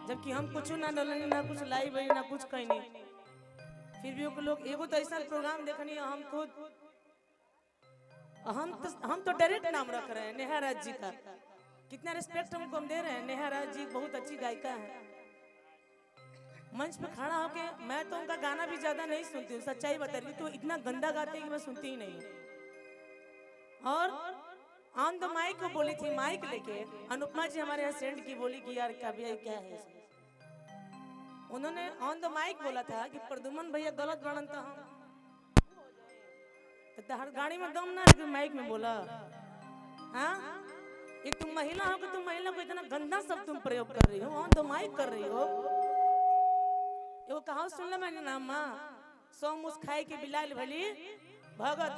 जबकि हम कुछ ना डलनी ना कुछ लाई बनी ना कुछ कहनी, फिर भी वो लोग एगो तो ऐसा प्रोग्राम देखनी हम खुद हम तो डायरेक्ट नाम रख रहे हैं नेहा राज जी का। कितना रिस्पेक्ट हमको हम दे रहे हैं। नेहा राज जी बहुत अच्छी गायिका है। मंच पे खड़ा होके मैं तो उनका गाना भी ज्यादा नहीं सुनती हूँ, सच्चाई बता रही, तो इतना गंदा गाते हैं कि मैं सुनती ही नहीं। और ऑन द माइक को बोली थी, माइक लेके अनुपमा जी हमारे यहाँ सेंड की, बोली कि यार क्या भैया क्या है इसमें। उन्होंने ऑन द माइक बोला था कि प्रदुमन भैया गलत गाना था, तो हर गाड़ी में दम ना है माइक में बोला। हाँ, एक तुम महिला हो कि तुम महिला को इतना गंदा सब तुम प्रयोग कर रही हो, ऑन द माइक कर रही हो। वो कहावत सुन ला मैंने नाम माँ, सौ मुस खाए के बिलाल भली भगत।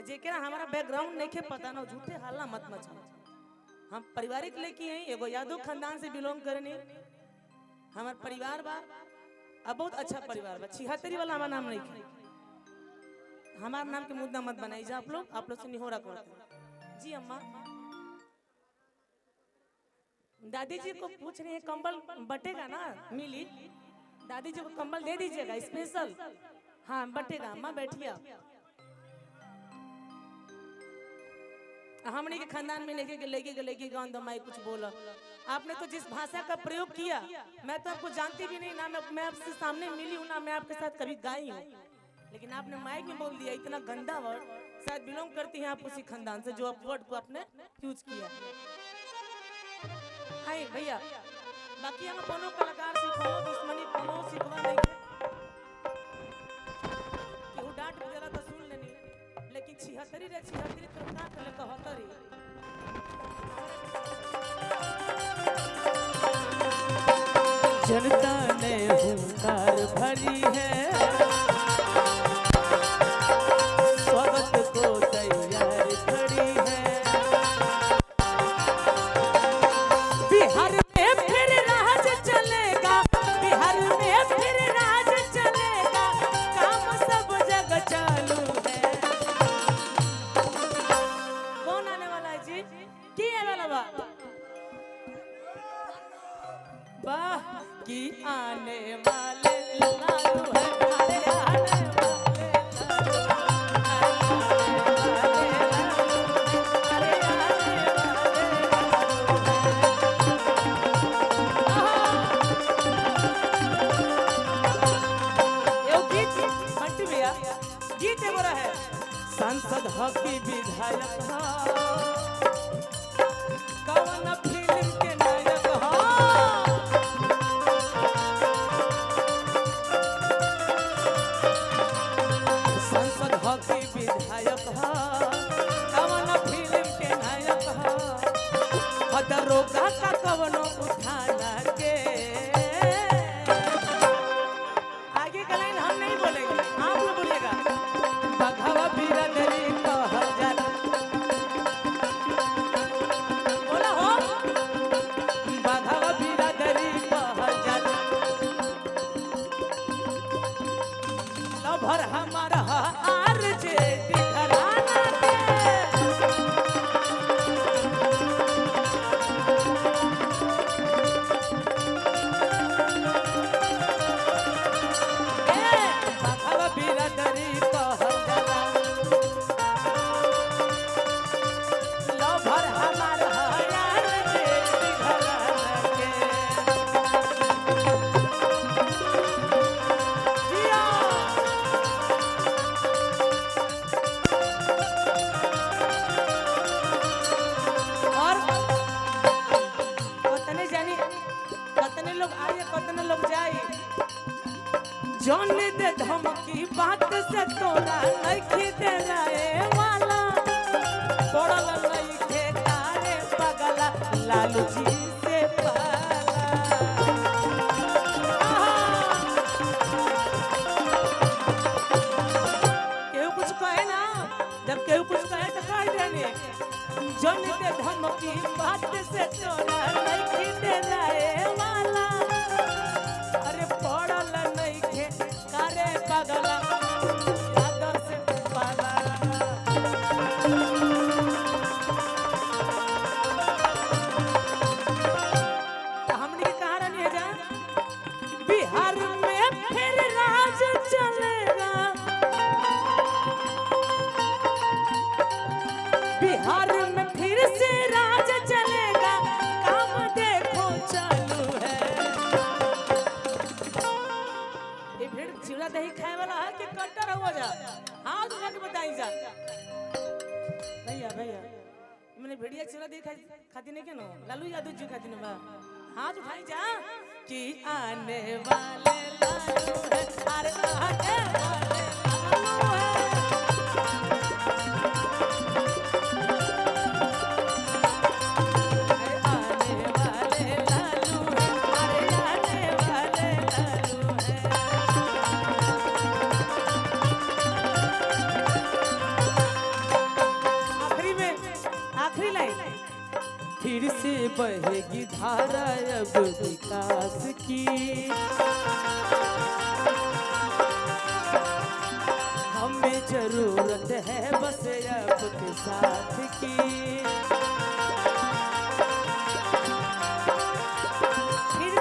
जेकरा हमारा बैकग्राउंड नहीं के पता ना, झूठे हल्ला मत मचाओ। हम पारिवारिक लेके हैं, एगो यादव खानदान से बिलोंग करने। हमार परिवार बा, अब बहुत अच्छा परिवार बा। 76 वाला हमारा नाम नहीं है, हमारे नाम के मुद्दा मत बनाई जा आप लोग से निहोरा करते जी। अम्मा दादी जी को पूछ रही है कंबल बटेगा ना, मिली दादी जी को कंबल दे दीजिएगा स्पेशल। हाँ बटेगा अम्मा, बैठिए। हमने के खानदान में लेके गाँव दमाई कुछ बोला। आपने तो जिस भाषा का प्रयोग किया, मैं तो आपको जानती भी नहीं ना, मैं आपसे सामने मिली हूँ ना, मैं आपके साथ कभी गाई हूँ, लेकिन आपने माइक में बोल दिया इतना गंदा वर्ड। शायद बिलोंग करती हैं आप उसी खानदान से जो आप वर्ड को आपने यूज किया। हाय भैया, बाकी हम कोनो कलाकार से कोनो दुश्मनी कोनो सिखवा नहीं है, केहू डांट वगैरह तो सुन लेनी, लेकिन 76 रे 76 तो का करे कहतरी। जनता ने हुंकार भरी है, की आने वाले लालू है, आने वाले गीत एगो रहे, सांसद हकी विधायक कौन फिल्म के नायक विधायक कवन फिल्म के नायक दरोगा का कवनो उठाना के। आगे का लाइन हम नहीं बोलेंगे, आप लोग बोलिएगा। बघवा बिरादरी कहल जाला, बोला हो बघवा बिरादरी कहल जाला, लभर हमारा जौन दे धमकी बात से तोरा नहीं देलाए वाला, पड़ल नहीं खे तारे पगला लालू जी से पाला। केहू कुछ कहे ना, जब केहू कुछ कहे तो कह देने, जौन दे धमकी बात से तोरा नहीं देलाए वाला, अरे पड़ल नहीं खे तारे पगला यादव से पाला। खाती नहीं क्या नो लालू यादव जी खाती ना बा हाथ उठाई जा कि आने वाले लालू है अरे आने वाले लालू है फिर से बहेगी धारा अब विकास की हमें जरूरत है बस आपके साथ की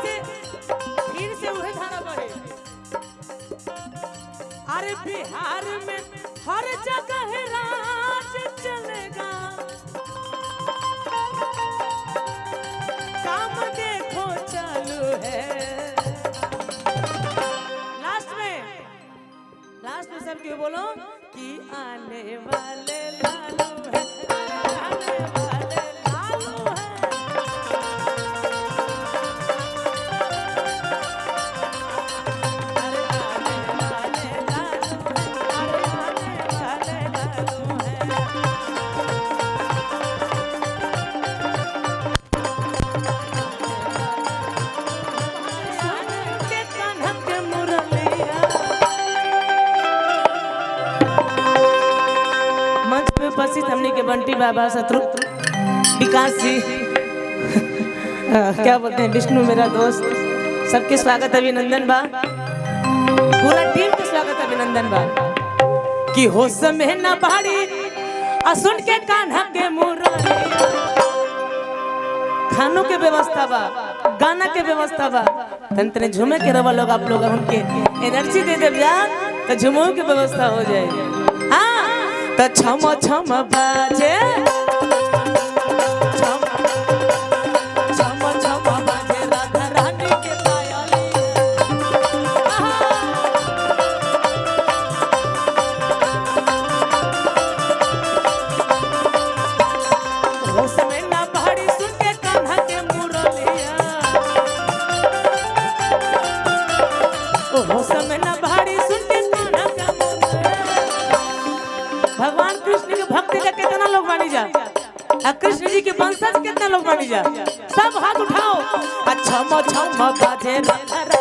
फिर से वही धारा बहे अरे बिहार में हर जगह राज चलेगा लास्ट में सब क्यों बोलो कि आने वाले लालू है आने वाले लालू है अरे आने वाले लालू है अरे आने वाले लालू है के कान्हा के मुरलिया उपस्थित हमने के बंटी बाबा शत्रु विकास जी क्या बोलते हैं विष्णु मेरा दोस्त सबके स्वागत अभिनंदन बा पूरा टीम के स्वागत अभिनंदन बा कि होश में न पहाड़ी सुन के कान्हा के मुरलिया खानों के व्यवस्था बा गाना के व्यवस्था बा तंत्र झूमे के रवा लोग आप लोग उनके एनर्जी दे दे जा तो झूमो की व्यवस्था हो जाए तो छम छम बाजे छम छम बाजे राधा रानी के पायली होश में ना पहाड़ी सुन के कान्हा के मुरलिया होश में ना पहाड़ी सुन के कान्हा के भगवान कृष्ण के भक्त का कितना लोग मानी जा कृष्ण जी के वंशज कितना लोग मानी जा सब हाथ उठाओ अच्छा छम बाजे राधा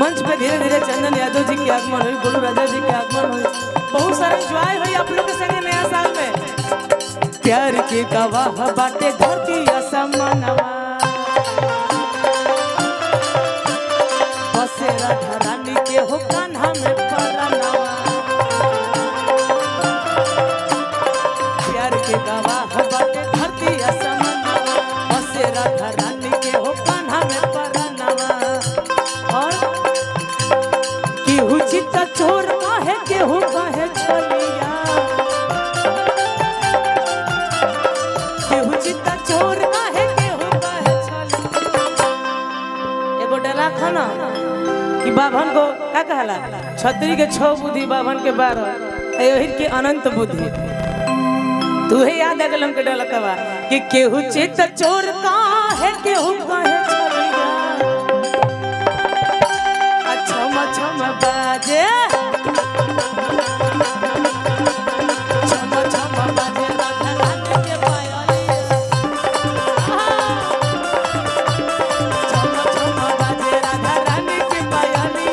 मंच पे धीरे धीरे चंदन यादव जी के आगमन हुई गोलू राजा जी के आगमन हुई बहुत सारा एंजॉय हुई आप लोग के संग नया साल में प्यार के गवाह बाटे धरती आसमानवा बसे राधा रानी के हो कान्हा में परनवा प्यार के गवाह बाटे धरती आसमानवा बसे राधा रानी के हो कान्हा में परनवा और केहू चित्ता चोर काहे केहू काहे छलिया केहू चित्ता चोर काहे केहू काहे छलिया एगो डला खाना कि बाभन को का कहला छतरी के 6 बुद्धि बाभन के 12 अयोहिर के अनंत बुद्धि तू है याद है गलम के डला कवा कि केहू चित्ता चोर काहे केहू काहे छलिया छम बाजे छम छम बाजे राधा रानी के पायली छम छम बाजे राधा रानी के पायली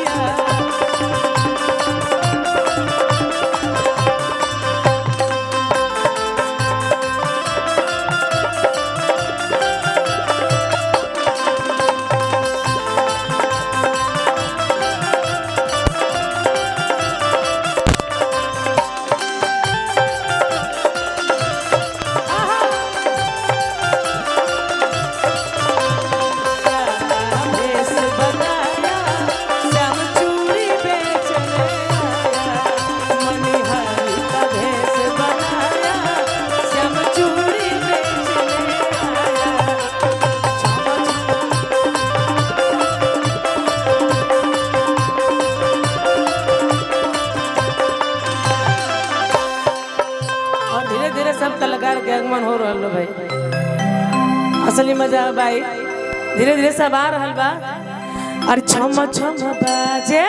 आगमन हो रहल बा भाई असली मजा भाई धीरे धीरे सब आ रहल बा और छम छम बाजे